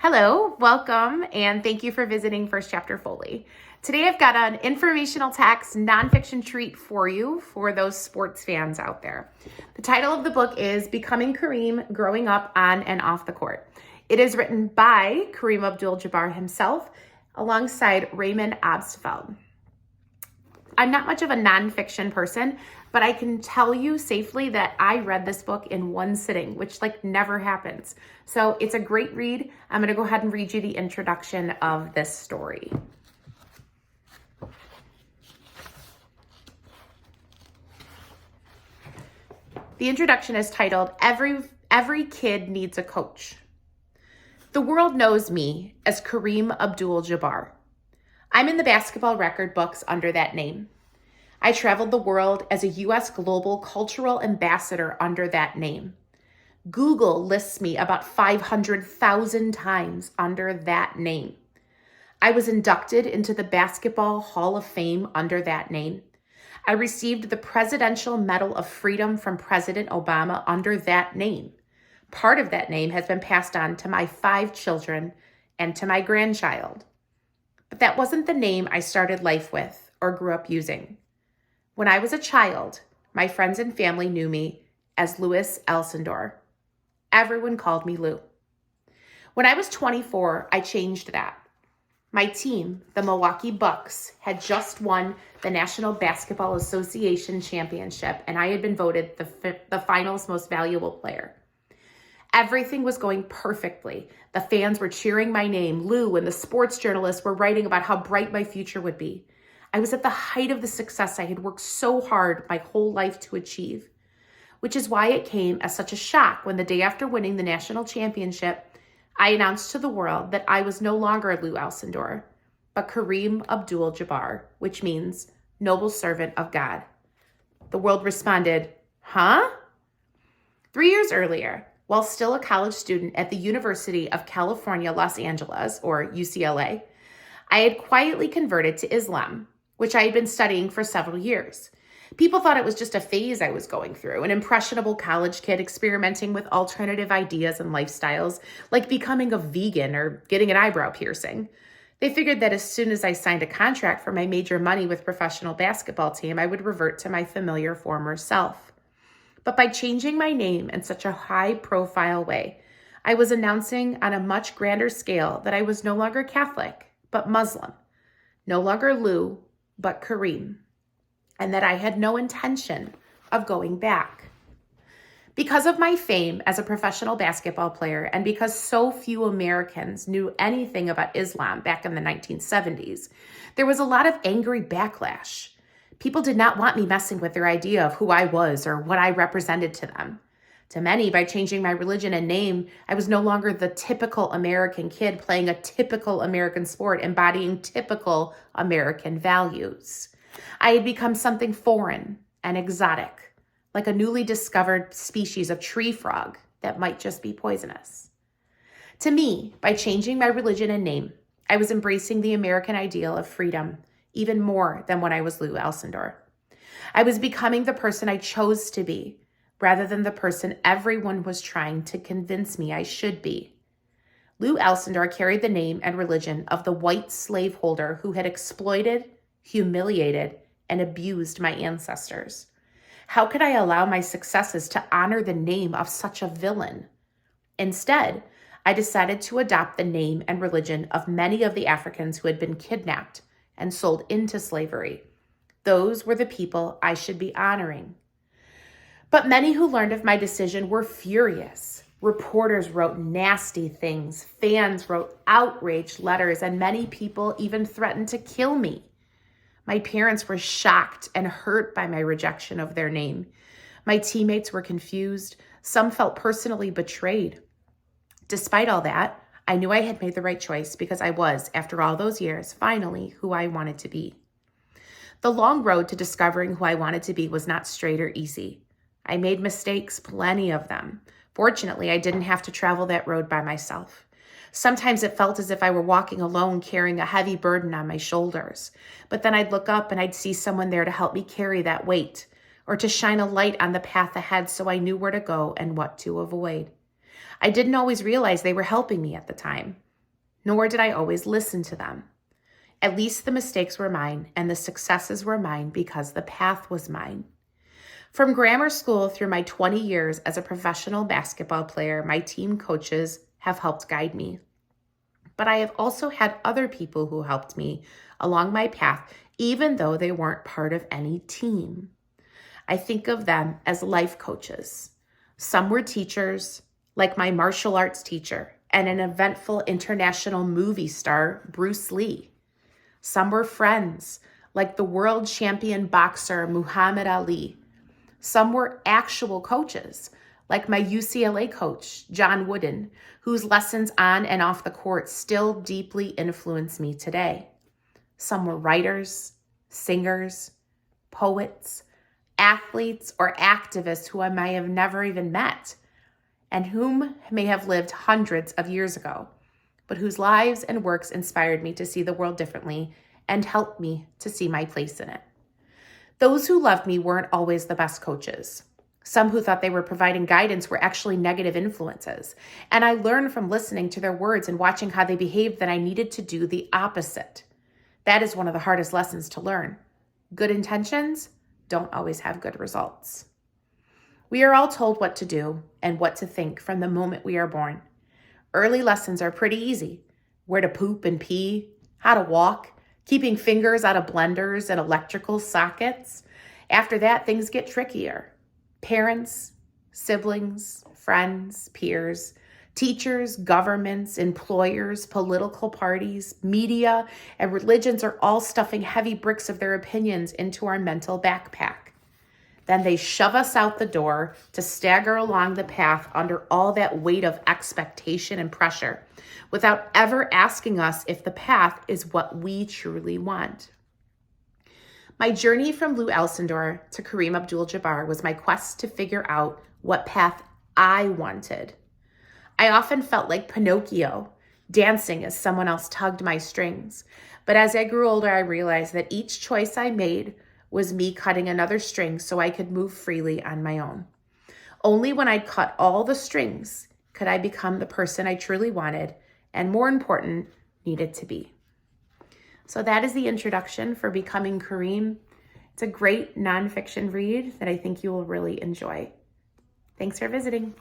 Hello, welcome, and thank you for visiting First Chapter Foley. Today I've got an informational text nonfiction treat for you for those sports fans out there. The title of the book is Becoming Kareem, Growing Up on and Off the Court. It is written by Kareem Abdul-Jabbar himself alongside Raymond Obstfeld. I'm not much of a nonfiction person, but I can tell you safely that I read this book in one sitting, which never happens. So it's a great read. I'm going to go ahead and read you the introduction of this story. The introduction is titled, Every Kid Needs a Coach. The world knows me as Kareem Abdul-Jabbar. I'm in the basketball record books under that name. I traveled the world as a U.S. Global Cultural Ambassador under that name. Google lists me about 500,000 times under that name. I was inducted into the Basketball Hall of Fame under that name. I received the Presidential Medal of Freedom from President Obama under that name. Part of that name has been passed on to my 5 children and to my grandchild. But that wasn't the name I started life with or grew up using. When I was a child, my friends and family knew me as Louis Elsendor. Everyone called me Lou. When I was 24, I changed that. My team, the Milwaukee Bucks, had just won the National Basketball Association Championship, and I had been voted the finals most valuable player. Everything was going perfectly. The fans were cheering my name, Lou, and the sports journalists were writing about how bright my future would be. I was at the height of the success I had worked so hard my whole life to achieve, which is why it came as such a shock when the day after winning the national championship, I announced to the world that I was no longer Lou Elsendor, but Kareem Abdul-Jabbar, which means noble servant of God. The world responded, huh? 3 years earlier, while still a college student at the University of California, Los Angeles, or UCLA, I had quietly converted to Islam, which I had been studying for several years. People thought it was just a phase I was going through, an impressionable college kid experimenting with alternative ideas and lifestyles, like becoming a vegan or getting an eyebrow piercing. They figured that as soon as I signed a contract for my major money with professional basketball team, I would revert to my familiar former self. But by changing my name in such a high-profile way, I was announcing on a much grander scale that I was no longer Catholic, but Muslim, no longer Lou, but Kareem, and that I had no intention of going back. Because of my fame as a professional basketball player, and because so few Americans knew anything about Islam back in the 1970s, there was a lot of angry backlash. People did not want me messing with their idea of who I was or what I represented to them. To many, by changing my religion and name, I was no longer the typical American kid playing a typical American sport, embodying typical American values. I had become something foreign and exotic, like a newly discovered species of tree frog that might just be poisonous. To me, by changing my religion and name, I was embracing the American ideal of freedom, even more than when I was Lou Elsendor. I was becoming the person I chose to be, rather than the person everyone was trying to convince me I should be. Lou Elsendor carried the name and religion of the white slaveholder who had exploited, humiliated, and abused my ancestors. How could I allow my successes to honor the name of such a villain? Instead, I decided to adopt the name and religion of many of the Africans who had been kidnapped and sold into slavery. Those were the people I should be honoring. But many who learned of my decision were furious. Reporters wrote nasty things, fans wrote outraged letters, and many people even threatened to kill me. My parents were shocked and hurt by my rejection of their name. My teammates were confused. Some felt personally betrayed. Despite all that, I knew I had made the right choice because I was, after all those years, finally who I wanted to be. The long road to discovering who I wanted to be was not straight or easy. I made mistakes, plenty of them. Fortunately, I didn't have to travel that road by myself. Sometimes it felt as if I were walking alone, carrying a heavy burden on my shoulders. But then I'd look up and I'd see someone there to help me carry that weight, or to shine a light on the path ahead so I knew where to go and what to avoid. I didn't always realize they were helping me at the time. nor did I always listen to them. At least the mistakes were mine and the successes were mine because the path was mine. From grammar school through my 20 years as a professional basketball player, my team coaches have helped guide me. But I have also had other people who helped me along my path, even though they weren't part of any team. I think of them as life coaches. Some were teachers, like my martial arts teacher and an eventful international movie star, Bruce Lee. Some were friends, like the world champion boxer, Muhammad Ali. Some were actual coaches, like my UCLA coach, John Wooden, whose lessons on and off the court still deeply influence me today. Some were writers, singers, poets, athletes, or activists who I may have never even met, and whom may have lived hundreds of years ago, but whose lives and works inspired me to see the world differently and helped me to see my place in it. Those who loved me weren't always the best coaches. Some who thought they were providing guidance were actually negative influences, and I learned from listening to their words and watching how they behaved that I needed to do the opposite. That is one of the hardest lessons to learn. Good intentions don't always have good results. We are all told what to do and what to think from the moment we are born. Early lessons are pretty easy. Where to poop and pee, how to walk, keeping fingers out of blenders and electrical sockets. After that, things get trickier. Parents, siblings, friends, peers, teachers, governments, employers, political parties, media, and religions are all stuffing heavy bricks of their opinions into our mental backpack. Then they shove us out the door to stagger along the path under all that weight of expectation and pressure, without ever asking us if the path is what we truly want. My journey from Lou Alcindor to Kareem Abdul-Jabbar was my quest to figure out what path I wanted. I often felt like Pinocchio, dancing as someone else tugged my strings. But as I grew older, I realized that each choice I made was me cutting another string so I could move freely on my own. Only when I'd cut all the strings could I become the person I truly wanted, and more important, needed to be. So that is the introduction for Becoming Kareem. It's a great nonfiction read that I think you will really enjoy. Thanks for visiting.